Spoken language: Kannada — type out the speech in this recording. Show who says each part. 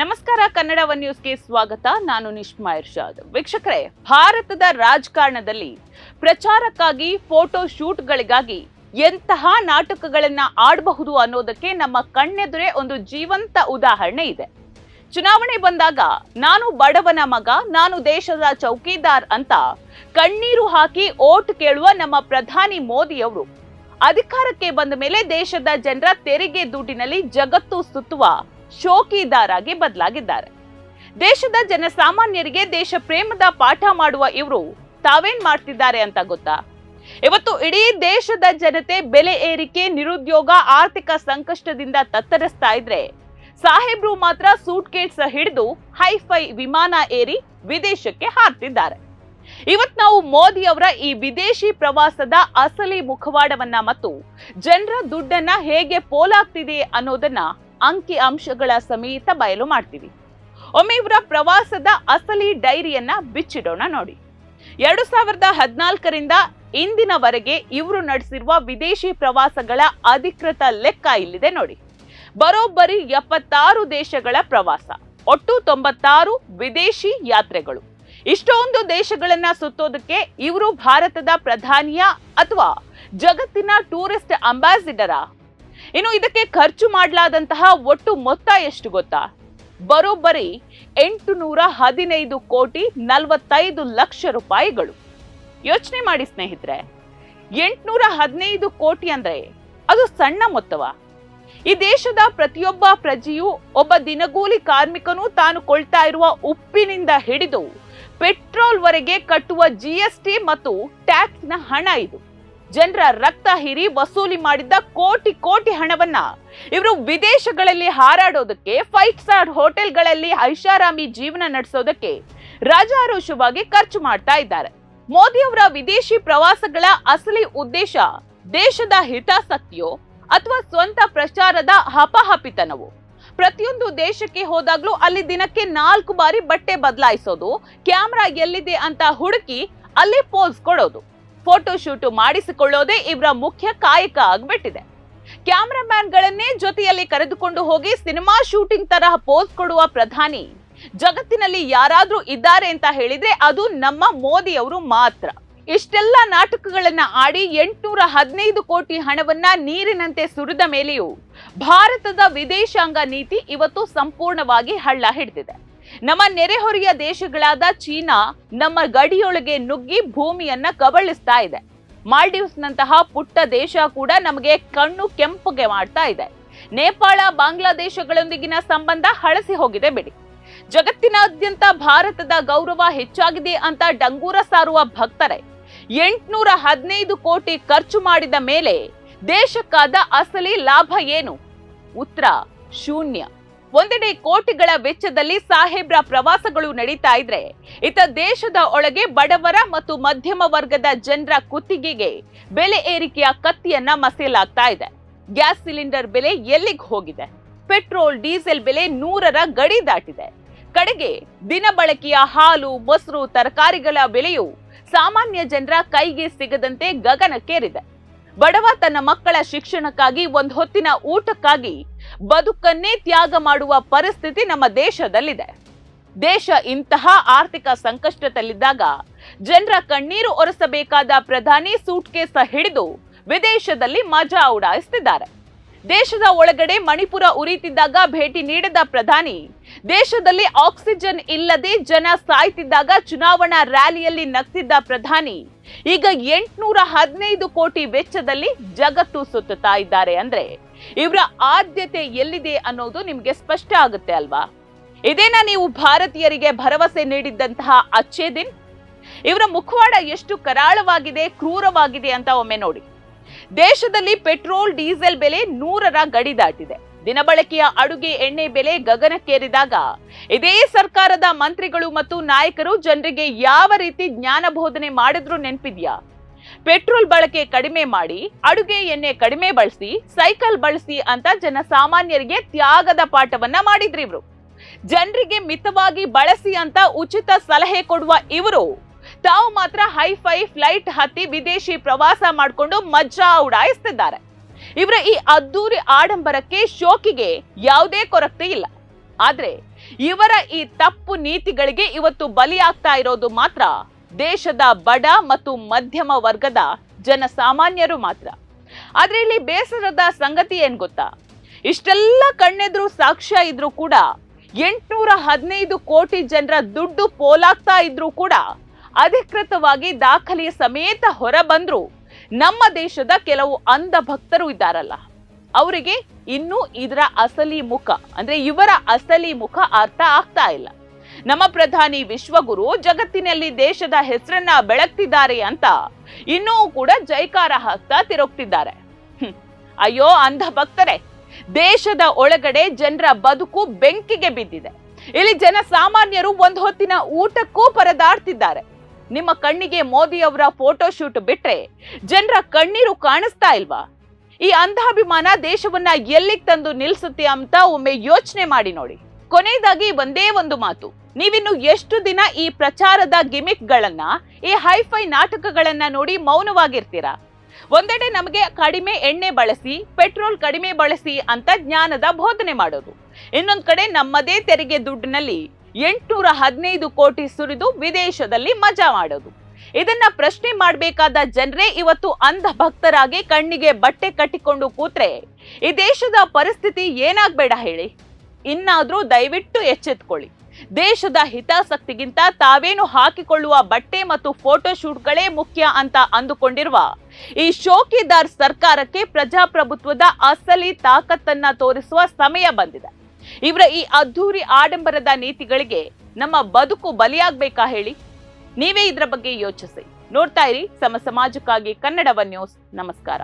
Speaker 1: ನಮಸ್ಕಾರ, ಕನ್ನಡ ಒನ್ ನ್ಯೂಸ್ಗೆ ಸ್ವಾಗತ. ನಾನು ನಿಶ್ಮಾ ಇರ್ಷಾದ್. ವೀಕ್ಷಕರೇ, ಭಾರತದ ರಾಜಕಾರಣದಲ್ಲಿ ಪ್ರಚಾರಕ್ಕಾಗಿ, ಫೋಟೋ ಶೂಟ್ಗಳಿಗಾಗಿ ಎಂತಹ ನಾಟಕಗಳನ್ನ ಆಡಬಹುದು ಅನ್ನೋದಕ್ಕೆ ನಮ್ಮ ಕಣ್ಣೆದುರೇ ಒಂದು ಜೀವಂತ ಉದಾಹರಣೆ ಇದೆ. ಚುನಾವಣೆ ಬಂದಾಗ ನಾನು ಬಡವನ ಮಗ, ನಾನು ದೇಶದ ಚೌಕಿದಾರ್ ಅಂತ ಕಣ್ಣೀರು ಹಾಕಿ ಓಟ್ ಕೇಳುವ ನಮ್ಮ ಪ್ರಧಾನಿ ಮೋದಿ ಅವರು ಅಧಿಕಾರಕ್ಕೆ ಬಂದ ಮೇಲೆ ದೇಶದ ಜನರ ತೆರಿಗೆ ದುಡ್ಡಿನಲ್ಲಿ ಜಗತ್ತು ಸುತ್ತುವ ಶೋಕಿದಾರಾಗಿ ಬದಲಾಗಿದ್ದಾರೆ. ದೇಶದ ಜನಸಾಮಾನ್ಯರಿಗೆ ದೇಶ ಪ್ರೇಮದ ಪಾಠ ಮಾಡುವ ಇವರು ತಾವೇನ್ ಮಾಡ್ತಿದ್ದಾರೆ ಅಂತ ಗೊತ್ತಾ? ಇವತ್ತು ಇಡೀ ದೇಶದ ಜನತೆ ಬೆಲೆ ಏರಿಕೆ, ನಿರುದ್ಯೋಗ, ಆರ್ಥಿಕ ಸಂಕಷ್ಟದಿಂದ ತತ್ತರಿಸ್ತಾ ಇದ್ರೆ, ಸಾಹೇಬ್ರು ಮಾತ್ರ ಸೂಟ್ ಕೇಸ್ ಹಿಡಿದು ಹೈಫೈ ವಿಮಾನ ಏರಿ ವಿದೇಶಕ್ಕೆ ಹಾರ್ತಿದ್ದಾರೆ. ಇವತ್ ನಾವು ಮೋದಿ ಅವರ ಈ ವಿದೇಶಿ ಪ್ರವಾಸದ ಅಸಲಿ ಮುಖವಾಡವನ್ನ ಮತ್ತು ಜನರ ದುಡ್ಡನ್ನ ಹೇಗೆ ಪೋಲಾಗ್ತಿದೆ ಅನ್ನೋದನ್ನ ಅಂಕಿ ಅಂಶಗಳ ಸಮೇತ ಬಯಲು ಮಾಡ್ತೀವಿ. ಒಮ್ಮೆ ಇವರ ಪ್ರವಾಸದ ಅಸಲಿ ಡೈರಿಯನ್ನ ಬಿಚ್ಚಿಡೋಣ ನೋಡಿ. 2014ರಿಂದ ಇಂದಿನವರೆಗೆ ಇವರು ನಡೆಸಿರುವ ವಿದೇಶಿ ಪ್ರವಾಸಗಳ ಅಧಿಕೃತ ಲೆಕ್ಕ ಇಲ್ಲಿದೆ ನೋಡಿ. ಬರೋಬ್ಬರಿ 76 ದೇಶಗಳ ಪ್ರವಾಸ, ಒಟ್ಟು 96 ವಿದೇಶಿ ಯಾತ್ರೆಗಳು. ಇಷ್ಟೊಂದು ದೇಶಗಳನ್ನ ಸುತ್ತೋದಕ್ಕೆ ಇವರು ಭಾರತದ ಪ್ರಧಾನಿಯ ಅಥವಾ ಜಗತ್ತಿನ ಟೂರಿಸ್ಟ್ ಅಂಬಾಸಿಡರಾ? ಇನ್ನು ಇದಕ್ಕೆ ಖರ್ಚು ಮಾಡಲಾದಂತಹ ಒಟ್ಟು ಮೊತ್ತ ಎಷ್ಟು ಗೊತ್ತಾ? ಬರೋಬ್ಬರಿ 815 ಕೋಟಿ 45 ಲಕ್ಷ ರೂಪಾಯಿಗಳು. ಯೋಚನೆ ಮಾಡಿ ಸ್ನೇಹಿತರೆ, 815 ಕೋಟಿ ಅಂದ್ರೆ ಅದು ಸಣ್ಣ ಮೊತ್ತವ? ಈ ದೇಶದ ಪ್ರತಿಯೊಬ್ಬ ಪ್ರಜೆಯು, ಒಬ್ಬ ದಿನಗೂಲಿ ಕಾರ್ಮಿಕನು ತಾನು ಕೊಳ್ತಾ ಇರುವ ಉಪ್ಪಿನಿಂದ ಹಿಡಿದು ಪೆಟ್ರೋಲ್ ವರೆಗೆ ಕಟ್ಟುವ GST ಮತ್ತು ಟ್ಯಾಕ್ಸ್ ನ ಹಣ ಇದು. ಜನರ ರಕ್ತ ಹೀರಿ ವಸೂಲಿ ಮಾಡಿದ್ದ ಕೋಟಿ ಕೋಟಿ ಹಣವನ್ನ ಇವರು ವಿದೇಶಗಳಲ್ಲಿ ಹಾರಾಡೋದಕ್ಕೆ, 5 ಸ್ಟಾರ್ ಹೋಟೆಲ್ಗಳಲ್ಲಿ ಐಷಾರಾಮಿ ಜೀವನ ನಡೆಸೋದಕ್ಕೆ ರಾಜಾರೋಷವಾಗಿ ಖರ್ಚು ಮಾಡ್ತಾ ಇದ್ದಾರೆ. ಮೋದಿ ಅವರ ವಿದೇಶಿ ಪ್ರವಾಸಗಳ ಅಸಲಿ ಉದ್ದೇಶ ದೇಶದ ಹಿತಾಸಕ್ತಿಯೋ ಅಥವಾ ಸ್ವಂತ ಪ್ರಚಾರದ ಹಪಹಪಿತನವೋ? ಪ್ರತಿಯೊಂದು ದೇಶಕ್ಕೆ ಹೋದಾಗ್ಲೂ ಅಲ್ಲಿ ದಿನಕ್ಕೆ 4 ಬಾರಿ ಬಟ್ಟೆ ಬದಲಾಯಿಸೋದು, ಕ್ಯಾಮ್ರಾ ಎಲ್ಲಿದೆ ಅಂತ ಹುಡುಕಿ ಅಲ್ಲಿ ಪೋಸ್ ಕೊಡೋದು, ಫೋಟೋ ಶೂಟ್ ಮಾಡಿಸಿಕೊಳ್ಳೋದೇ ಇವರ ಮುಖ್ಯ ಕಾಯಕ ಆಗ್ಬಿಟ್ಟಿದೆ. ಕ್ಯಾಮ್ರಾಮ್ಯಾನ್ ಗಳನ್ನೇ ಜೊತೆಯಲ್ಲಿ ಕರೆದುಕೊಂಡು ಹೋಗಿ ಸಿನಿಮಾ ಶೂಟಿಂಗ್ ತರಹ ಪೋಸ್ ಕೊಡುವ ಪ್ರಧಾನಿ ಜಗತ್ತಿನಲ್ಲಿ ಯಾರಾದ್ರೂ ಇದ್ದಾರೆ ಅಂತ ಹೇಳಿದ್ರೆ ಅದು ನಮ್ಮ ಮೋದಿ ಅವರು ಮಾತ್ರ. ಇಷ್ಟೆಲ್ಲ ನಾಟಕಗಳನ್ನ ಆಡಿ 815 ಕೋಟಿ ಹಣವನ್ನ ನೀರಿನಂತೆ ಸುರಿದ ಮೇಲೆಯೂ ಭಾರತದ ವಿದೇಶಾಂಗ ನೀತಿ ಇವತ್ತು ಸಂಪೂರ್ಣವಾಗಿ ಹಳ್ಳ ಹಿಡಿದಿದೆ. ನಮ್ಮ ನೆರೆಹೊರೆಯ ದೇಶಗಳಾದ ಚೀನಾ ನಮ್ಮ ಗಡಿಯೊಳಗೆ ನುಗ್ಗಿ ಭೂಮಿಯನ್ನ ಕಬಳಿಸ್ತಾ ಇದೆ. ಮಾಲ್ಡೀವ್ಸ್ ನಂತಹ ಪುಟ್ಟ ದೇಶ ಕೂಡ ನಮಗೆ ಕಣ್ಣು ಕೆಂಪುಗೆ ಮಾಡ್ತಾ ಇದೆ. ನೇಪಾಳ, ಬಾಂಗ್ಲಾದೇಶಗಳೊಂದಿಗಿನ ಸಂಬಂಧ ಹಳಸಿ ಹೋಗಿದೆ ಬಿಡಿ. ಜಗತ್ತಿನಾದ್ಯಂತ ಭಾರತದ ಗೌರವ ಹೆಚ್ಚಾಗಿದೆ ಅಂತ ಡಂಗೂರ ಸಾರುವ ಭಕ್ತರೇ 815 ಕೋಟಿ ಖರ್ಚು ಮಾಡಿದ ಮೇಲೆ ದೇಶಕ್ಕಾದ ಅಸಲಿ ಲಾಭ ಏನು? ಉತ್ತರ ಶೂನ್ಯ. ಒಂದೆಡೆ ಕೋಟಿಗಳ ವೆಚ್ಚದಲ್ಲಿ ಸಾಹೇಬ್ರ ಪ್ರವಾಸಗಳು ನಡೀತಾ ಇದ್ರೆ, ಇತ ದೇಶದ ಒಳಗೆ ಬಡವರ ಮತ್ತು ಮಧ್ಯಮ ವರ್ಗದ ಜನರ ಕುತ್ತಿಗೆಗೆ ಬೆಲೆ ಏರಿಕೆಯ ಕತ್ತಿಯನ್ನ ಮಸೆಯಲಾಗ್ತಾ ಇದೆ. ಗ್ಯಾಸ್ ಸಿಲಿಂಡರ್ ಬೆಲೆ ಎಲ್ಲಿಗೆ ಹೋಗಿದೆ? ಪೆಟ್ರೋಲ್, ಡೀಸೆಲ್ ಬೆಲೆ 100ರ ಗಡಿ ದಾಟಿದೆ. ಕಡೆಗೆ ದಿನಬಳಕೆಯ ಹಾಲು, ಮೊಸರು, ತರಕಾರಿಗಳ ಬೆಲೆಯು ಸಾಮಾನ್ಯ ಜನರ ಕೈಗೆ ಸಿಗದಂತೆ ಗಗನಕ್ಕೇರಿದೆ. ಬಡವ ತನ್ನ ಮಕ್ಕಳ ಶಿಕ್ಷಣಕ್ಕಾಗಿ, ಒಂದು ಹೊತ್ತಿನ ಊಟಕ್ಕಾಗಿ ಬದುಕನ್ನೇ ತ್ಯಾಗ ಮಾಡುವ ಪರಿಸ್ಥಿತಿ ನಮ್ಮ ದೇಶದಲ್ಲಿದೆ. ದೇಶ ಇಂತಹ ಆರ್ಥಿಕ ಸಂಕಷ್ಟದಲ್ಲಿದ್ದಾಗ ಜನರ ಕಣ್ಣೀರು ಒರೆಸಬೇಕಾದ ಪ್ರಧಾನಿ ಸೂಟ್ಕೇಸ್ ಹಿಡಿದು ವಿದೇಶದಲ್ಲಿ ಮಜಾ ಉಡಾಯಿಸ್ತಿದ್ದಾರೆ. ದೇಶದ ಒಳಗಡೆ ಮಣಿಪುರ ಉರಿತಿದ್ದಾಗ ಭೇಟಿ ನೀಡಿದ ಪ್ರಧಾನಿ, ದೇಶದಲ್ಲಿ ಆಕ್ಸಿಜನ್ ಇಲ್ಲದೆ ಜನ ಸಾಯ್ತಿದ್ದಾಗ ಚುನಾವಣಾ ರ್ಯಾಲಿಯಲ್ಲಿ ನಗ್ತಿದ್ದ ಪ್ರಧಾನಿ ಈಗ 815 ಕೋಟಿ ವೆಚ್ಚದಲ್ಲಿ ಜಗತ್ತು ಸುತ್ತುತ್ತಾ ಇದ್ದಾರೆ ಅಂದ್ರೆ ಇವರ ಆದ್ಯತೆ ಎಲ್ಲಿದೆ ಅನ್ನೋದು ನಿಮ್ಗೆ ಸ್ಪಷ್ಟ ಆಗುತ್ತೆ ಅಲ್ವಾ? ಇದೇನಾ ನೀವು ಭಾರತೀಯರಿಗೆ ಭರವಸೆ ನೀಡಿದ್ದಂತಹ ಅಚ್ಚೇ ದಿನ್? ಇವರ ಮುಖವಾಡ ಎಷ್ಟು ಕರಾಳವಾಗಿದೆ, ಕ್ರೂರವಾಗಿದೆ ಅಂತ ಒಮ್ಮೆ ನೋಡಿ. ದೇಶದಲ್ಲಿ ಪೆಟ್ರೋಲ್, ಡೀಸೆಲ್ ಬೆಲೆ 100ರ ಗಡಿ ದಾಟಿದೆ. ದಿನಬಳಕೆಯ ಅಡುಗೆ ಎಣ್ಣೆ ಬೆಲೆ ಗಗನಕ್ಕೇರಿದಾಗ ಇದೇ ಸರ್ಕಾರದ ಮಂತ್ರಿಗಳು ಮತ್ತು ನಾಯಕರು ಜನರಿಗೆ ಯಾವ ರೀತಿ ಜ್ಞಾನ ಬೋಧನೆ ಮಾಡಿದ್ರು ನೆನಪಿದ್ಯಾ? ಪೆಟ್ರೋಲ್ ಬಳಕೆ ಕಡಿಮೆ ಮಾಡಿ, ಅಡುಗೆ ಎಣ್ಣೆ ಕಡಿಮೆ ಬಳಸಿ, ಸೈಕಲ್ ಬಳಸಿ ಅಂತ ಜನಸಾಮಾನ್ಯರಿಗೆ ತ್ಯಾಗದ ಪಾಠವನ್ನ ಮಾಡಿದ್ರಿ ಇವರು. ಜನರಿಗೆ ಮಿತವಾಗಿ ಬಳಸಿ ಅಂತ ಉಚಿತ ಸಲಹೆ ಕೊಡುವ ಇವರು ತಾವು ಮಾತ್ರ ಹೈಫೈ ಫ್ಲೈಟ್ ಹತ್ತಿ ವಿದೇಶಿ ಪ್ರವಾಸ ಮಾಡಿಕೊಂಡು ಮಜಾ ಉಡಾಯಿಸ್ತಿದ್ದಾರೆ. ಇವರ ಈ ಅದ್ದೂರಿ ಆಡಂಬರಕ್ಕೆ, ಶೋಕಿಗೆ ಯಾವುದೇ ಕೊರತೆ ಇಲ್ಲ. ಆದ್ರೆ ಇವರ ಈ ತಪ್ಪು ನೀತಿಗಳಿಗೆ ಇವತ್ತು ಬಲಿಯಾಗ್ತಾ ಇರೋದು ಮಾತ್ರ ದೇಶದ ಬಡ ಮತ್ತು ಮಧ್ಯಮ ವರ್ಗದ ಜನಸಾಮಾನ್ಯರು ಮಾತ್ರ. ಆದ್ರೆ ಇಲ್ಲಿ ಬೇಸರದ ಸಂಗತಿ ಏನ್ ಗೊತ್ತಾ, ಇಷ್ಟೆಲ್ಲ ಕಣ್ಣೆದ್ರು ಸಾಕ್ಷ್ಯ ಇದ್ರೂ ಕೂಡ 815 ಕೋಟಿ ಜನರ ದುಡ್ಡು ಪೋಲಾಗ್ತಾ ಇದ್ರೂ ಕೂಡ ಅಧಿಕೃತವಾಗಿ ದಾಖಲೆಯ ಸಮೇತ ಹೊರ ಬಂದ್ರು ನಮ್ಮ ದೇಶದ ಕೆಲವು ಅಂಧ ಭಕ್ತರು ಇದ್ದಾರಲ್ಲ, ಅವರಿಗೆ ಇನ್ನೂ ಇದರ ಅಸಲಿ ಮುಖ ಅಂದ್ರೆ ಇವರ ಅಸಲಿ ಮುಖ ಅರ್ಥ ಆಗ್ತಾ ಇಲ್ಲ. ನಮ್ಮ ಪ್ರಧಾನಿ ವಿಶ್ವಗುರು ಜಗತ್ತಿನಲ್ಲಿ ದೇಶದ ಹೆಸರನ್ನ ಬೆಳಗ್ತಿದ್ದಾರೆ ಅಂತ ಇನ್ನೂ ಕೂಡ ಜೈಕಾರ ಹಾಕ್ತಾ ತಿರುಗ್ತಿದ್ದಾರೆ. ಅಯ್ಯೋ ಅಂಧ ಭಕ್ತರೇ, ದೇಶದ ಒಳಗಡೆ ಜನರ ಬದುಕು ಬೆಂಕಿಗೆ ಬಿದ್ದಿದೆ. ಇಲ್ಲಿ ಜನಸಾಮಾನ್ಯರು ಒಂದು ಹೊತ್ತಿನ ಊಟಕ್ಕೂ ಪರದಾಡ್ತಿದ್ದಾರೆ. ನಿಮ್ಮ ಕಣ್ಣಿಗೆ ಮೋದಿ ಅವರ ಫೋಟೋ ಶೂಟ್ ಬಿಟ್ರೆ ಜನರ ಕಣ್ಣೀರು ಕಾಣಿಸ್ತಾ ಇಲ್ವಾ? ಈ ಅಂಧಾಭಿಮಾನ ದೇಶವನ್ನ ಎಲ್ಲಿಗೆ ತಂದು ನಿಲ್ಸುತ್ತೆ ಅಂತ ಒಮ್ಮೆ ಯೋಚನೆ ಮಾಡಿ ನೋಡಿ. ಕೊನೆಯದಾಗಿ ಒಂದೇ ಒಂದು ಮಾತು, ನೀವಿನ್ನು ಎಷ್ಟು ದಿನ ಈ ಪ್ರಚಾರದ ಗಿಮಿಕ್ಗಳನ್ನ, ಈ ಹೈಫೈ ನಾಟಕಗಳನ್ನ ನೋಡಿ ಮೌನವಾಗಿರ್ತೀರಾ? ಒಂದೆಡೆ ನಮಗೆ ಕಡಿಮೆ ಎಣ್ಣೆ ಬಳಸಿ, ಪೆಟ್ರೋಲ್ ಕಡಿಮೆ ಬಳಸಿ ಅಂತ ಜ್ಞಾನದ ಬೋಧನೆ ಮಾಡೋದು, ಇನ್ನೊಂದ್ ಕಡೆ ನಮ್ಮದೇ ತೆರಿಗೆ ದುಡ್ಡಿನಲ್ಲಿ 815 ಕೋಟಿ ಸುರಿದು ವಿದೇಶದಲ್ಲಿ ಮಜಾ ಮಾಡೋದು. ಇದನ್ನ ಪ್ರಶ್ನೆ ಮಾಡಬೇಕಾದ ಜನರೇ ಇವತ್ತು ಅಂಧ ಭಕ್ತರಾಗಿ ಕಣ್ಣಿಗೆ ಬಟ್ಟೆ ಕಟ್ಟಿಕೊಂಡು ಕೂತ್ರೆ ಈ ದೇಶದ ಪರಿಸ್ಥಿತಿ ಏನಾಗ್ಬೇಡ ಹೇಳಿ? ಇನ್ನಾದ್ರೂ ದಯವಿಟ್ಟು ಎಚ್ಚೆತ್ಕೊಳ್ಳಿ. ದೇಶದ ಹಿತಾಸಕ್ತಿಗಿಂತ ತಾವೇನು ಹಾಕಿಕೊಳ್ಳುವ ಬಟ್ಟೆ ಮತ್ತು ಫೋಟೋ ಶೂಟ್ಗಳೇ ಮುಖ್ಯ ಅಂತ ಅಂದುಕೊಂಡಿರುವ ಈ ಶೋಕಿದಾರ್ ಸರ್ಕಾರಕ್ಕೆ ಪ್ರಜಾಪ್ರಭುತ್ವದ ಅಸಲಿ ತಾಕತ್ತನ್ನ ತೋರಿಸುವ ಸಮಯ ಬಂದಿದೆ. ಇವರ ಈ ಅದ್ಧೂರಿ ಆಡಂಬರದ ನೀತಿಗಳಿಗೆ ನಮ್ಮ ಬದುಕು ಬಲಿಯಾಗಬೇಕಾ ಹೇಳಿ? ನೀವೇ ಇದರ ಬಗ್ಗೆ ಯೋಚಿಸಿ. ನೋಡ್ತಾ ಇರಿ ಸಮ ಸಮಾಜಕ್ಕಾಗಿ ಕನ್ನಡ ಒನ್ ನ್ಯೂಸ್. ನಮಸ್ಕಾರ.